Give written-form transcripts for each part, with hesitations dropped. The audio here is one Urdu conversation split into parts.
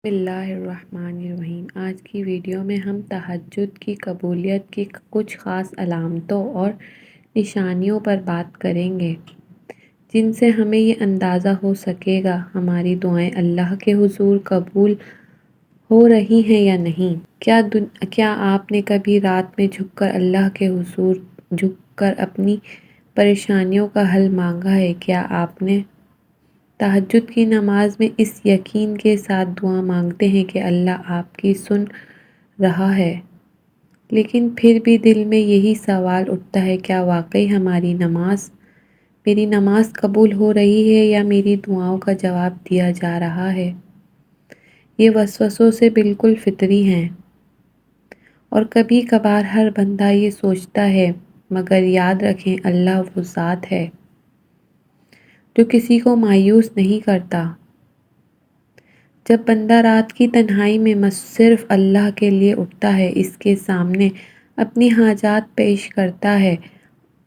بسم اللہ الرحمن الرحیم۔ آج کی ویڈیو میں ہم تہجد کی قبولیت کی کچھ خاص علامتوں اور نشانیوں پر بات کریں گے، جن سے ہمیں یہ اندازہ ہو سکے گا ہماری دعائیں اللہ کے حضور قبول ہو رہی ہیں یا نہیں۔ کیا آپ نے کبھی رات میں جھک کر اللہ کے حضور جھک کر اپنی پریشانیوں کا حل مانگا ہے؟ کیا آپ نے تہجد کی نماز میں اس یقین کے ساتھ دعا مانگتے ہیں کہ اللہ آپ کی سن رہا ہے، لیکن پھر بھی دل میں یہی سوال اٹھتا ہے، کیا واقعی میری نماز قبول ہو رہی ہے یا میری دعاؤں کا جواب دیا جا رہا ہے؟ یہ وسوسوں سے بالکل فطری ہیں، اور کبھی کبھار ہر بندہ یہ سوچتا ہے، مگر یاد رکھیں اللہ وہ ذات ہے جو کسی کو مایوس نہیں کرتا۔ جب بندہ رات کی تنہائی میں صرف اللہ کے لیے اٹھتا ہے، اس کے سامنے اپنی حاجات پیش کرتا ہے،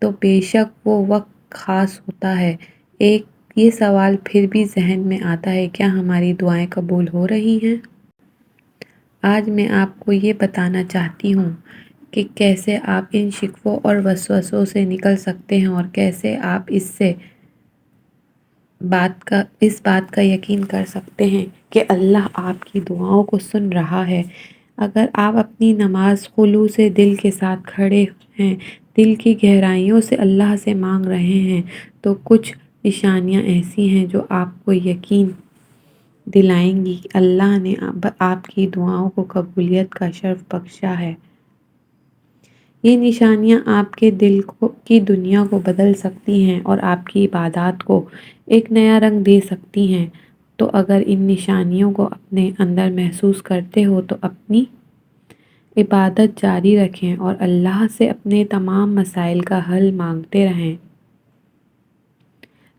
تو بے شک وہ وقت خاص ہوتا ہے۔ یہ سوال پھر بھی ذہن میں آتا ہے، کیا ہماری دعائیں قبول ہو رہی ہیں؟ آج میں آپ کو یہ بتانا چاہتی ہوں کہ کیسے آپ ان شکووں اور وسوسوں سے نکل سکتے ہیں، اور کیسے آپ اس بات کا یقین کر سکتے ہیں کہ اللہ آپ کی دعاؤں کو سن رہا ہے۔ اگر آپ اپنی نماز خلوص دل کے ساتھ کھڑے ہیں، دل کی گہرائیوں سے اللہ سے مانگ رہے ہیں، تو کچھ نشانیاں ایسی ہیں جو آپ کو یقین دلائیں گی کہ اللہ نے آپ کی دعاؤں کو قبولیت کا شرف بخشا ہے۔ یہ نشانیاں آپ کے دل کی دنیا کو بدل سکتی ہیں اور آپ کی عبادات کو ایک نیا رنگ دے سکتی ہیں۔ تو اگر ان نشانیوں کو اپنے اندر محسوس کرتے ہو تو اپنی عبادت جاری رکھیں اور اللہ سے اپنے تمام مسائل کا حل مانگتے رہیں۔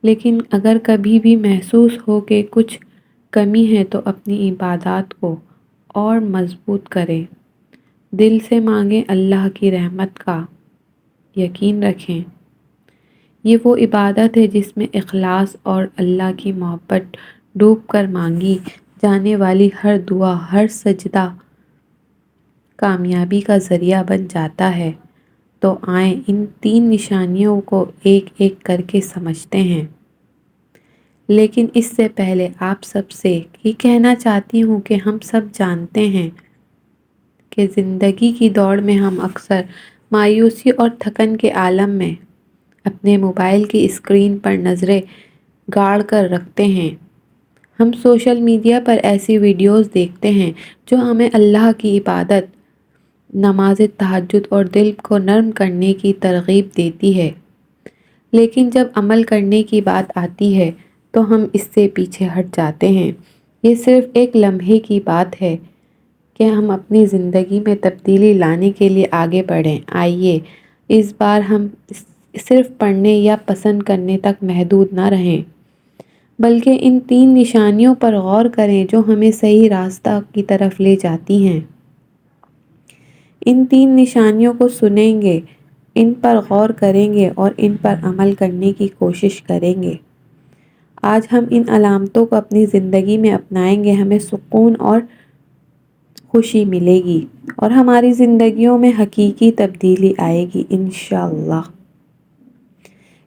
لیکن اگر کبھی بھی محسوس ہو کہ کچھ کمی ہے تو اپنی عبادات کو اور مضبوط کریں، دل سے مانگیں، اللہ کی رحمت کا یقین رکھیں۔ یہ وہ عبادت ہے جس میں اخلاص اور اللہ کی محبت ڈوب کر مانگی جانے والی ہر دعا، ہر سجدہ کامیابی کا ذریعہ بن جاتا ہے۔ تو آئیں ان 3 نشانیوں کو ایک ایک کر کے سمجھتے ہیں۔ لیکن اس سے پہلے آپ سب سے یہ کہنا چاہتی ہوں کہ ہم سب جانتے ہیں کہ زندگی کی دوڑ میں ہم اکثر مایوسی اور تھکن کے عالم میں اپنے موبائل کی اسکرین پر نظریں گاڑ کر رکھتے ہیں۔ ہم سوشل میڈیا پر ایسی ویڈیوز دیکھتے ہیں جو ہمیں اللہ کی عبادت، نماز تہجد اور دل کو نرم کرنے کی ترغیب دیتی ہے، لیکن جب عمل کرنے کی بات آتی ہے تو ہم اس سے پیچھے ہٹ جاتے ہیں۔ یہ صرف ایک لمحے کی بات ہے کہ ہم اپنی زندگی میں تبدیلی لانے کے لیے آگے بڑھیں۔ آئیے اس بار ہم صرف پڑھنے یا پسند کرنے تک محدود نہ رہیں، بلکہ ان 3 نشانیوں پر غور کریں جو ہمیں صحیح راستہ کی طرف لے جاتی ہیں۔ ان 3 نشانیوں کو سنیں گے، ان پر غور کریں گے اور ان پر عمل کرنے کی کوشش کریں گے۔ آج ہم ان علامتوں کو اپنی زندگی میں اپنائیں گے، ہمیں سکون اور خوشی ملے گی اور ہماری زندگیوں میں حقیقی تبدیلی آئے گی انشاءاللہ۔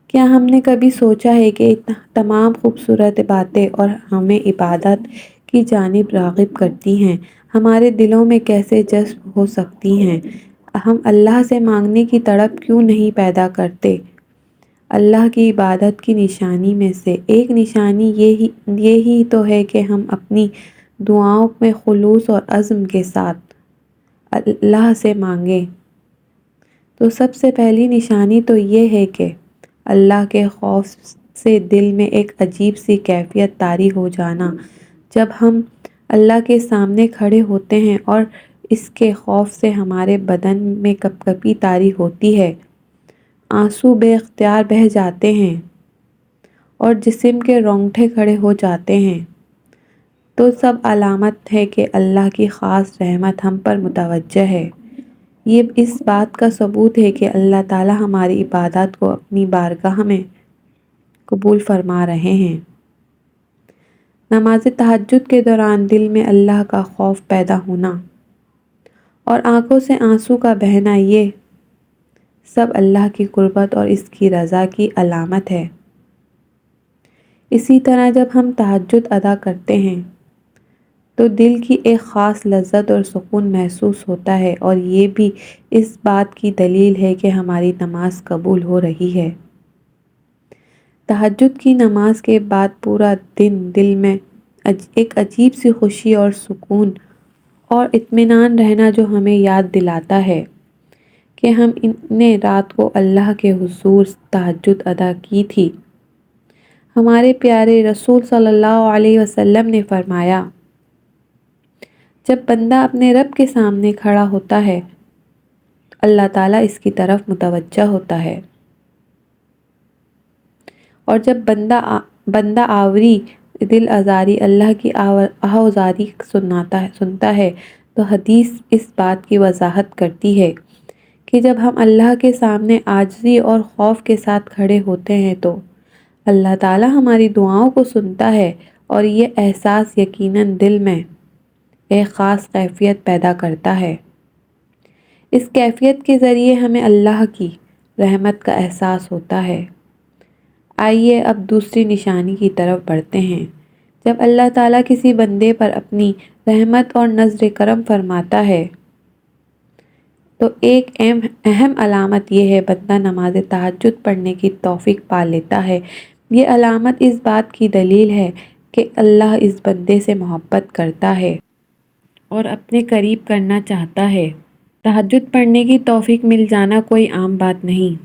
کیا ہم نے کبھی سوچا ہے کہ تمام خوبصورت باتیں اور ہمیں عبادت کی جانب راغب کرتی ہیں، ہمارے دلوں میں کیسے جذب ہو سکتی ہیں؟ ہم اللہ سے مانگنے کی تڑپ کیوں نہیں پیدا کرتے؟ اللہ کی عبادت کی نشانی میں سے ایک نشانی یہی تو ہے کہ ہم اپنی دعاؤں میں خلوص اور عزم کے ساتھ اللہ سے مانگیں۔ تو سب سے پہلی نشانی تو یہ ہے کہ اللہ کے خوف سے دل میں ایک عجیب سی کیفیت طاری ہو جانا۔ جب ہم اللہ کے سامنے کھڑے ہوتے ہیں اور اس کے خوف سے ہمارے بدن میں کپکپی طاری ہوتی ہے، آنسو بے اختیار بہہ جاتے ہیں اور جسم کے رونگٹے کھڑے ہو جاتے ہیں، تو سب علامت ہے کہ اللہ کی خاص رحمت ہم پر متوجہ ہے۔ یہ اس بات کا ثبوت ہے کہ اللہ تعالی ہماری عبادات کو اپنی بارگاہ میں قبول فرما رہے ہیں۔ نماز تہجد کے دوران دل میں اللہ کا خوف پیدا ہونا اور آنکھوں سے آنسو کا بہنا، یہ سب اللہ کی قربت اور اس کی رضا کی علامت ہے۔ اسی طرح جب ہم تہجد ادا کرتے ہیں تو دل کی ایک خاص لذت اور سکون محسوس ہوتا ہے، اور یہ بھی اس بات کی دلیل ہے کہ ہماری نماز قبول ہو رہی ہے۔ تہجد کی نماز کے بعد پورا دن دل میں ایک عجیب سی خوشی اور سکون اور اطمینان رہنا، جو ہمیں یاد دلاتا ہے کہ ہم نے رات کو اللہ کے حضور تہجد ادا کی تھی۔ ہمارے پیارے رسول صلی اللہ علیہ وسلم نے فرمایا، جب بندہ اپنے رب کے سامنے کھڑا ہوتا ہے تو اللہ تعالیٰ اس کی طرف متوجہ ہوتا ہے، اور جب بندہ آوری دل آزاری اللہ کی آہوازاری سنتا ہے تو حدیث اس بات کی وضاحت کرتی ہے کہ جب ہم اللہ کے سامنے عاجزی اور خوف کے ساتھ کھڑے ہوتے ہیں تو اللہ تعالیٰ ہماری دعاؤں کو سنتا ہے، اور یہ احساس یقیناً دل میں ایک خاص کیفیت پیدا کرتا ہے۔ اس کیفیت کے ذریعے ہمیں اللہ کی رحمت کا احساس ہوتا ہے۔ آئیے اب دوسری نشانی کی طرف بڑھتے ہیں۔ جب اللہ تعالیٰ کسی بندے پر اپنی رحمت اور نظر کرم فرماتا ہے تو ایک اہم علامت یہ ہے بندہ نماز تہجد پڑھنے کی توفیق پا لیتا ہے۔ یہ علامت اس بات کی دلیل ہے کہ اللہ اس بندے سے محبت کرتا ہے اور اپنے قریب کرنا چاہتا ہے۔ تہجد پڑھنے کی توفیق مل جانا کوئی عام بات نہیں،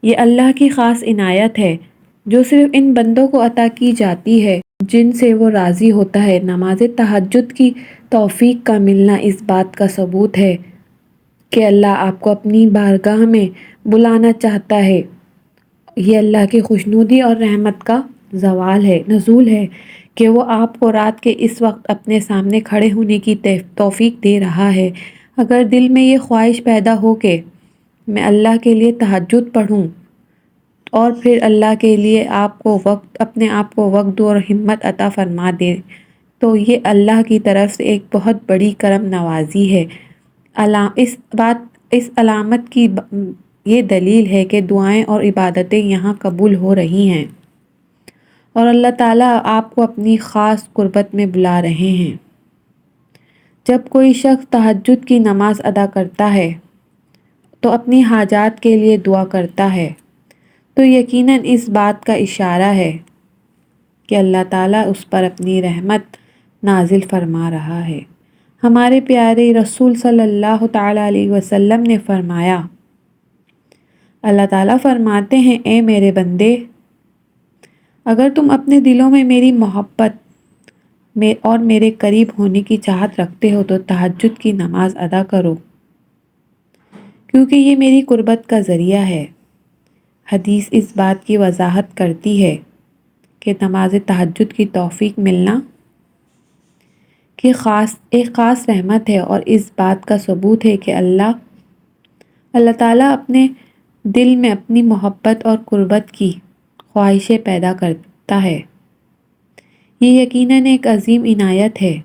یہ اللہ کی خاص عنایت ہے جو صرف ان بندوں کو عطا کی جاتی ہے جن سے وہ راضی ہوتا ہے۔ نماز تہجد کی توفیق کا ملنا اس بات کا ثبوت ہے کہ اللہ آپ کو اپنی بارگاہ میں بلانا چاہتا ہے۔ یہ اللہ کی خوشنودی اور رحمت کا نزول ہے کہ وہ آپ کو رات کے اس وقت اپنے سامنے کھڑے ہونے کی توفیق دے رہا ہے۔ اگر دل میں یہ خواہش پیدا ہو کہ میں اللہ کے لیے تہجد پڑھوں اور پھر اللہ کے لیے اپنے آپ کو وقت دوں اور ہمت عطا فرما دے، تو یہ اللہ کی طرف سے ایک بہت بڑی کرم نوازی ہے۔ اس علامت کی یہ دلیل ہے کہ دعائیں اور عبادتیں یہاں قبول ہو رہی ہیں اور اللہ تعالیٰ آپ کو اپنی خاص قربت میں بلا رہے ہیں۔ جب کوئی شخص تہجد کی نماز ادا کرتا ہے تو اپنی حاجات کے لیے دعا کرتا ہے تو یقیناً اس بات کا اشارہ ہے کہ اللہ تعالیٰ اس پر اپنی رحمت نازل فرما رہا ہے۔ ہمارے پیارے رسول صلی اللہ تعالیٰ علیہ وسلم نے فرمایا، اللہ تعالیٰ فرماتے ہیں، اے میرے بندے، اگر تم اپنے دلوں میں میری محبت اور میرے قریب ہونے کی چاہت رکھتے ہو تو تہجد کی نماز ادا کرو، کیونکہ یہ میری قربت کا ذریعہ ہے۔ حدیث اس بات کی وضاحت کرتی ہے کہ نماز تہجد کی توفیق ملنا ایک خاص رحمت ہے، اور اس بات کا ثبوت ہے کہ اللہ تعالیٰ اپنے دل میں اپنی محبت اور قربت کی خواہشیں پیدا کرتا ہے۔ یہ یقیناً ایک عظیم عنایت ہے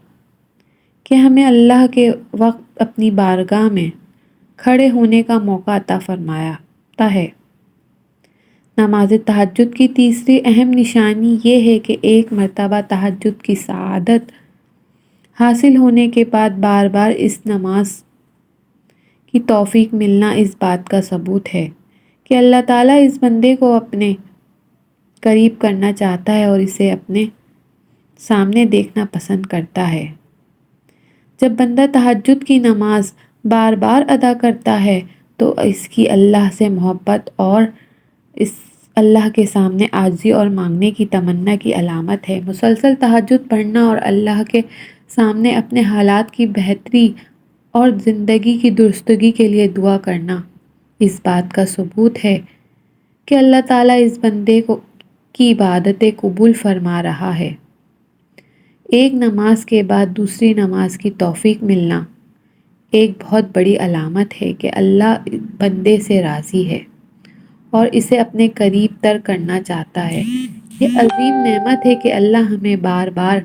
کہ ہمیں اللہ کے وقت اپنی بارگاہ میں کھڑے ہونے کا موقع عطا فرماتا ہے۔ نماز تہجد کی تیسری اہم نشانی یہ ہے کہ ایک مرتبہ تہجد کی سعادت حاصل ہونے کے بعد بار بار اس نماز کی توفیق ملنا اس بات کا ثبوت ہے کہ اللہ تعالیٰ اس بندے کو اپنے قریب کرنا چاہتا ہے اور اسے اپنے سامنے دیکھنا پسند کرتا ہے۔ جب بندہ تہجد کی نماز بار بار ادا کرتا ہے تو اس کی اللہ سے محبت اور اس اللہ کے سامنے عاجزی اور مانگنے کی تمنا کی علامت ہے۔ مسلسل تہجد پڑھنا اور اللہ کے سامنے اپنے حالات کی بہتری اور زندگی کی درستگی کے لیے دعا کرنا اس بات کا ثبوت ہے کہ اللہ تعالیٰ اس بندے کی عبادتیں قبول فرما رہا ہے۔ ایک نماز کے بعد دوسری نماز کی توفیق ملنا ایک بہت بڑی علامت ہے کہ اللہ بندے سے راضی ہے اور اسے اپنے قریب تر کرنا چاہتا ہے۔ یہ عظیم نعمت ہے کہ اللہ ہمیں بار بار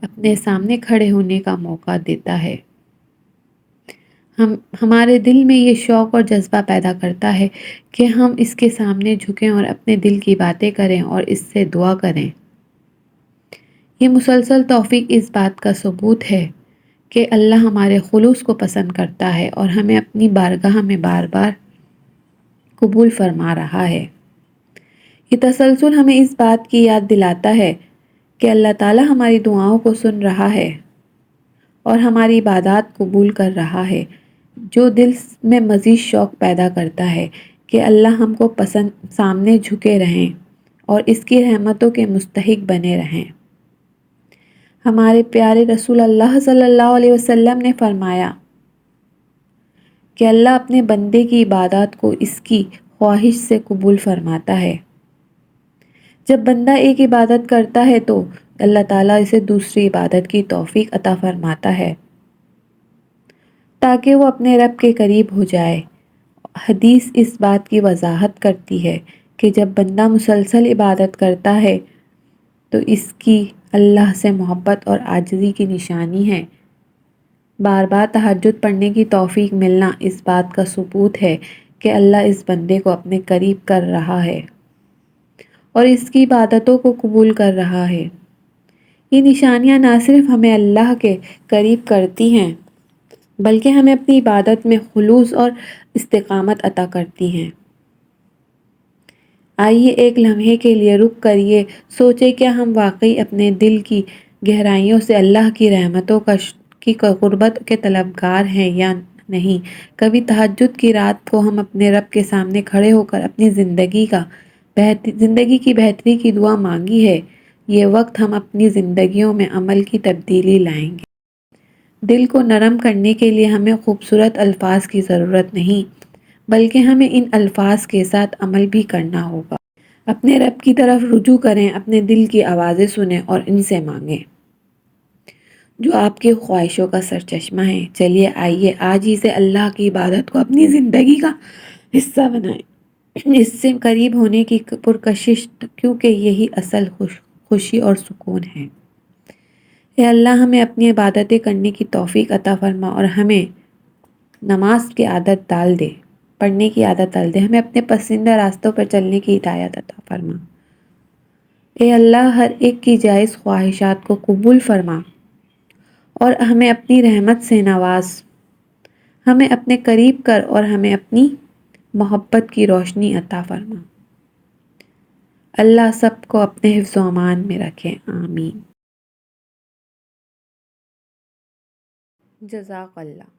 اپنے سامنے کھڑے ہونے کا موقع دیتا ہے۔ ہمارے دل میں یہ شوق اور جذبہ پیدا کرتا ہے کہ ہم اس کے سامنے جھکیں اور اپنے دل کی باتیں کریں اور اس سے دعا کریں۔ یہ مسلسل توفیق اس بات کا ثبوت ہے کہ اللہ ہمارے خلوص کو پسند کرتا ہے اور ہمیں اپنی بارگاہ میں بار بار قبول فرما رہا ہے۔ یہ تسلسل ہمیں اس بات کی یاد دلاتا ہے کہ اللہ تعالیٰ ہماری دعاؤں کو سن رہا ہے اور ہماری عبادات قبول کر رہا ہے، جو دل میں مزید شوق پیدا کرتا ہے کہ اللہ ہم کو پسند سامنے جھکے رہیں اور اس کی رحمتوں کے مستحق بنے رہیں۔ ہمارے پیارے رسول اللہ صلی اللہ علیہ وسلم نے فرمایا کہ اللہ اپنے بندے کی عبادات کو اس کی خواہش سے قبول فرماتا ہے۔ جب بندہ ایک عبادت کرتا ہے تو اللہ تعالیٰ اسے دوسری عبادت کی توفیق عطا فرماتا ہے تاکہ وہ اپنے رب کے قریب ہو جائے۔ حدیث اس بات کی وضاحت کرتی ہے کہ جب بندہ مسلسل عبادت کرتا ہے تو اس کی اللہ سے محبت اور عاجزی کی نشانی ہے۔ بار بار تہجد پڑھنے کی توفیق ملنا اس بات کا ثبوت ہے کہ اللہ اس بندے کو اپنے قریب کر رہا ہے اور اس کی عبادتوں کو قبول کر رہا ہے۔ یہ نشانیاں نہ صرف ہمیں اللہ کے قریب کرتی ہیں بلکہ ہمیں اپنی عبادت میں خلوص اور استقامت عطا کرتی ہیں۔ آئیے ایک لمحے کے لیے رک کر یہ سوچیں کہ ہم واقعی اپنے دل کی گہرائیوں سے اللہ کی رحمتوں کی قربت کے طلبگار ہیں یا نہیں۔ کبھی تہجد کی رات کو ہم اپنے رب کے سامنے کھڑے ہو کر اپنی زندگی کی بہتری کی دعا مانگی ہے۔ یہ وقت ہم اپنی زندگیوں میں عمل کی تبدیلی لائیں گے۔ دل کو نرم کرنے کے لیے ہمیں خوبصورت الفاظ کی ضرورت نہیں بلکہ ہمیں ان الفاظ کے ساتھ عمل بھی کرنا ہوگا۔ اپنے رب کی طرف رجوع کریں، اپنے دل کی آوازیں سنیں اور ان سے مانگیں جو آپ کی خواہشوں کا سرچشمہ ہے۔ چلیے آئیے آج ہی سے اللہ کی عبادت کو اپنی زندگی کا حصہ بنائیں، اس سے قریب ہونے کی پرکشش، کیونکہ یہی اصل خوشی اور سکون ہے۔ اے اللہ ہمیں اپنی عبادتیں کرنے کی توفیق عطا فرما اور ہمیں نماز کی عادت ڈال دے، پڑھنے کی عادت ڈال دے، ہمیں اپنے پسندیدہ راستوں پر چلنے کی ہدایت عطا فرما۔ اے اللہ ہر ایک کی جائز خواہشات کو قبول فرما اور ہمیں اپنی رحمت سے نواز، ہمیں اپنے قریب کر اور ہمیں اپنی محبت کی روشنی عطا فرما۔ اللہ سب کو اپنے حفظ و امان میں رکھے، آمین۔ جزاک اللہ۔